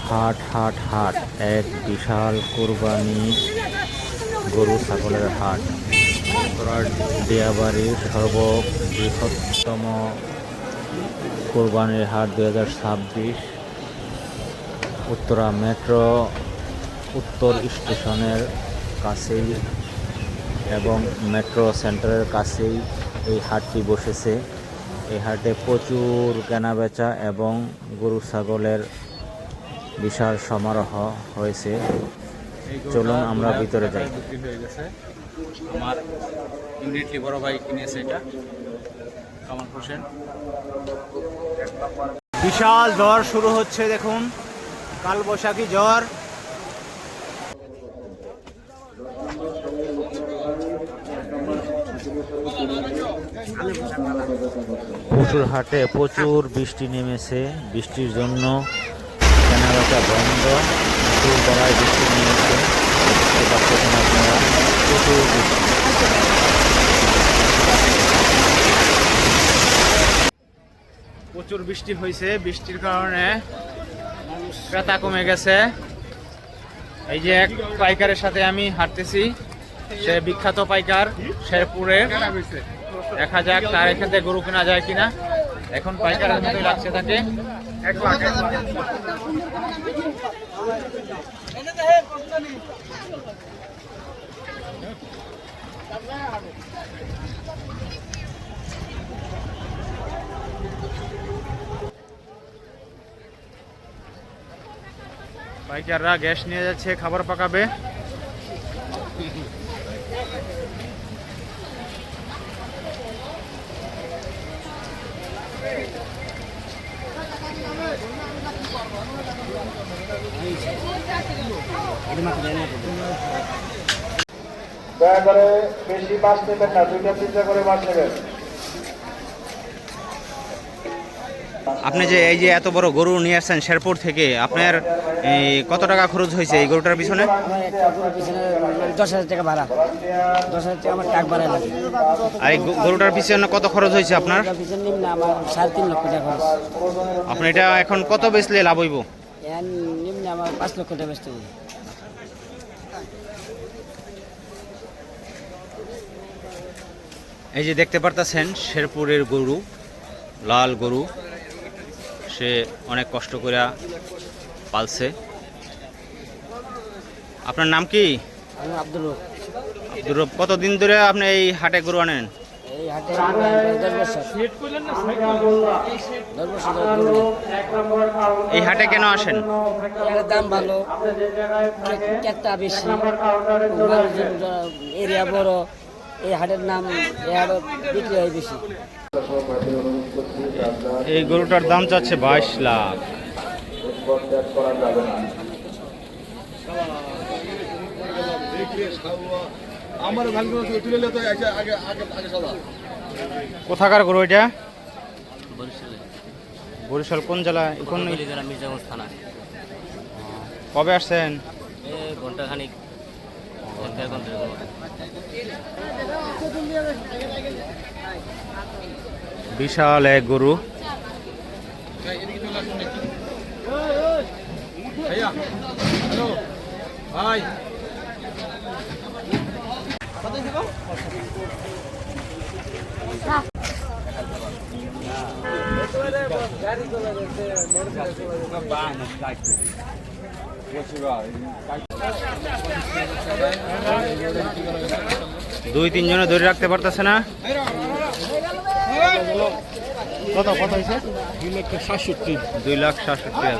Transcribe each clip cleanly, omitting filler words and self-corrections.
হাট হাট হাট, এক বিশাল কুরবানি গরু ছাগলের হাট। দিয়াবাড়ির সর্ববৃহত্তম কুরবানির হাট 2026 উত্তরা মেট্রো উত্তর স্টেশনের কাছেই এবং মেট্রো সেন্টারের কাছেই এই হাটটি বসেছে। এই হাটে প্রচুর কেনাবেচা এবং গরু ছাগলের বিশাল সমারোহ হয়েছে। চলুন আমরা ভিতরে যাই। আমার ইমিডিয়েটলি বড় ভাই কিনেছে এটা, কামাল হোসেন। বিশাল ঝড় শুরু হচ্ছে, দেখুন কালবৈশাখী ঝড়। পশুর হাটে প্রচুর বৃষ্টি নেমেছে। বৃষ্টির জন্য কেনাবেচা বন্ধ। প্রচুর গড়ায় বৃষ্টি নেমেছে, দেখতে পাচ্ছেন আপনারা। প্রচুর বৃষ্টি। প্রচুর বৃষ্টি হয়েছে, বৃষ্টির কারণে ক্রেতা কমে গেছে। এই যে এক পাইকারের সাথে আমি হাঁটতেছি, সে বিখ্যাত পাইকার শেরপুরে। দেখা যাক তার এখান থেকে গরু কেনা যায় কিনা। এখন পাইকারের মতোই লাগছে তাকে। পাইকাররা গ্যাস নিয়ে যাচ্ছে, খাবার পাকাবে। দয়া করে বেশি মাছ নেবেন না, 2টা-3টা করে মাছ নেবেন। আপনি যে এই যে এত বড় গরু নিয়ে আসছেন শেরপুর থেকে, আপনার কত টাকা খরচ হয়েছে এই গরুটার পিছনে? আমার একটা গরুর পিছনে 10,000 টাকা ভাড়া, 10,000 টাকা আমার টাক ভাড়া লাগে। আর এই গরুটার পিছনে কত খরচ হয়েছে আপনার? গরুটার পিছনে নিম্ন আমার 3.5 লক্ষ টাকা খরচ। আপনি এটা এখন কত বেচলে লাভ হইব? এখন নিম্ন আমার 5 লক্ষ টাকা বেচতে হবে। এই যে দেখতে পারতেছেন শেরপুরের গরু, লাল গরু। সে অনেক কষ্ট করে পালছে। আপনার নাম কি? আমি আব্দুল রব। আব্দুর রব, কতদিন ধরে আপনি এই হাটে গরু আনেন? এই হাটে 10 বছর। 10 বছর ধরে গরু। এই হাটে কেন আসেন? এর দাম ভালো, একটা বেশি, এরিয়া বড়। এই হাটের নাম, এই হাটে বিক্রি হয় বেশি। এই গরুটার দাম চাচ্ছে 22 লাখ। কোথাকার গরু এটা? বরিশাল কোন জেলা? এখন মির্জাগঞ্জ থানা। কবে আসছেন? ঘন্টাখানিক। বিশাল এক গরু। ভাই দুই তিনজনে ধরে রাখতে পারতেছে না। কত কত হয়েছে? 2,67,000। 2,67,000।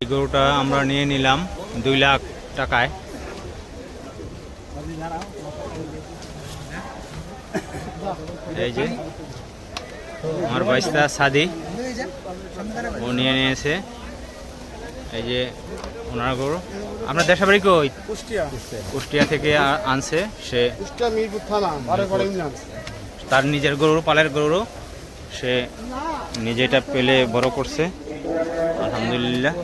এই গরুটা আমরা নিয়ে নিলাম 2 লাখ টাকায়। এই যে আমার বাইস্তা সাদি, ও নিয়ে নিয়েছে। এই যে ওনার গরু। আপনার দেশের বাড়ি কই? কুষ্টিয়া থেকে আনছে সে। তার নিজের গরু, পালের গরু, সে নিজেটা পেলে বড় করছে, আলহামদুলিল্লাহ।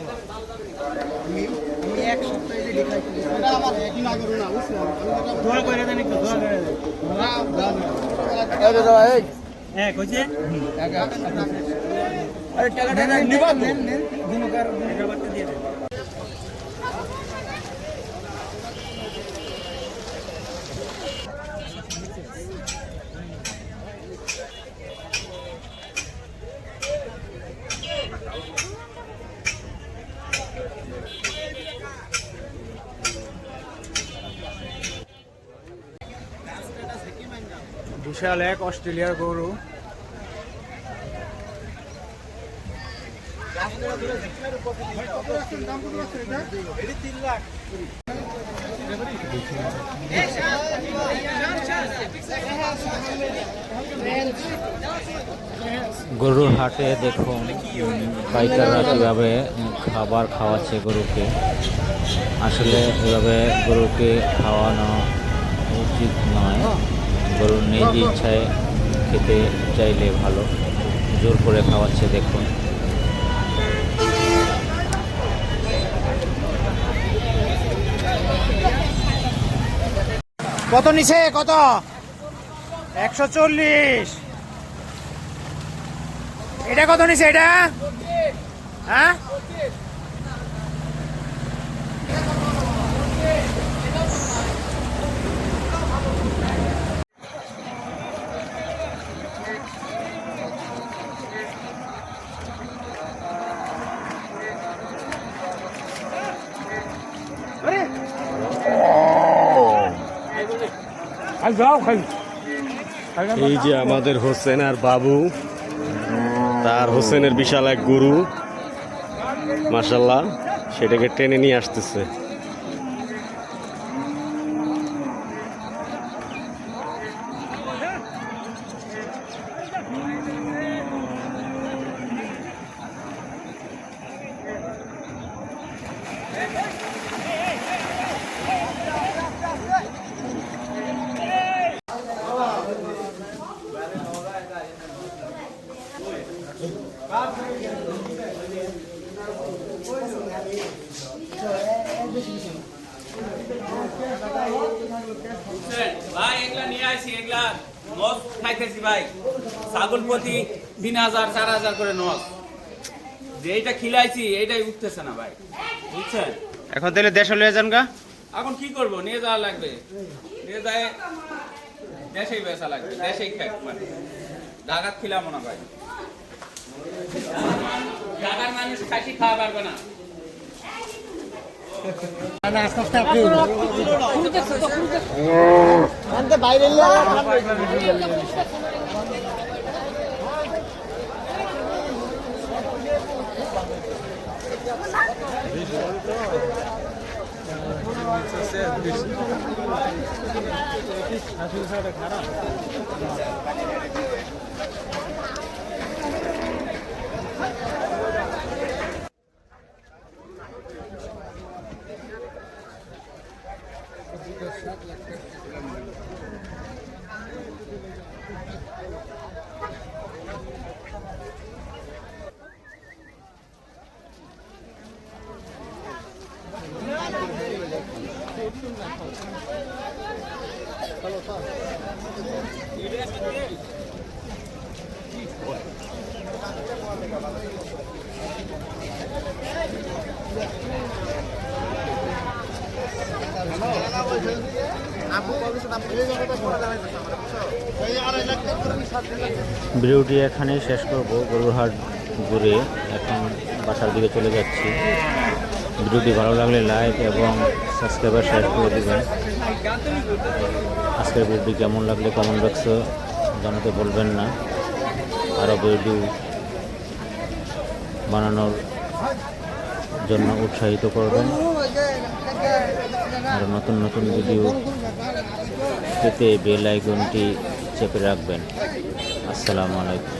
বিশাল এক অস্ট্রেলিয়ার গরু। গরুর হাটে দেখুন পাইকাররা কীভাবে খাবার খাওয়াচ্ছে গরুকে। আসলে এভাবে গরুকে খাওয়ানো উচিত নয়। গরুর নিজ ইচ্ছায় খেতে চাইলে ভালো, জোর করে খাওয়াচ্ছে দেখুন। কত নিছে? কত? 140। এটা কত নিছে এটা? হ্যাঁ, এই যে আমাদের হোসেন আর বাবু, তার হোসেনের বিশাল এক গরু, মাশাল্লাহ, সেটাকে টেনে নিয়ে আসতেছে। ভাই এগুলা নিয়ে আসি, এগুলা নস খাইতেছি ভাই। ছাগল প্রতি 3000 4000 করে নস। যে এইটা খিলাইছি এইটাই উঠতেছে না ভাই, বুঝছেন? এখন তাহলে দেশে লয়ে যান গা। এখন কি করব, নিয়ে যাওয়া লাগবে, নিয়ে যায় দেশেই বেচা লাগবে, দেশেই খাই মানে ঢাকাত খিলামো না ভাই। ঢাকার মানুষ খাসি খাওয়া পারবে না। ভিডিওটি এখানেই শেষ করব। গরুর হাট ঘুরে এখন বাসার দিকে চলে যাচ্ছি। ভিডিওটি ভালো লাগলে লাইক এবং সাবস্ক্রাইবার শেয়ার করে দেবেন। আজকের ভিডিওটি কেমন লাগলে কমেন্ট বক্সে জানাতে বলবেন না। আরও ভিডিও বানানোর জন্য উৎসাহিত করবেন। আর নতুন নতুন ভিডিও পেতে বেল আইকনটি চেপে রাখবেন। আসসালামু আলাইকুম।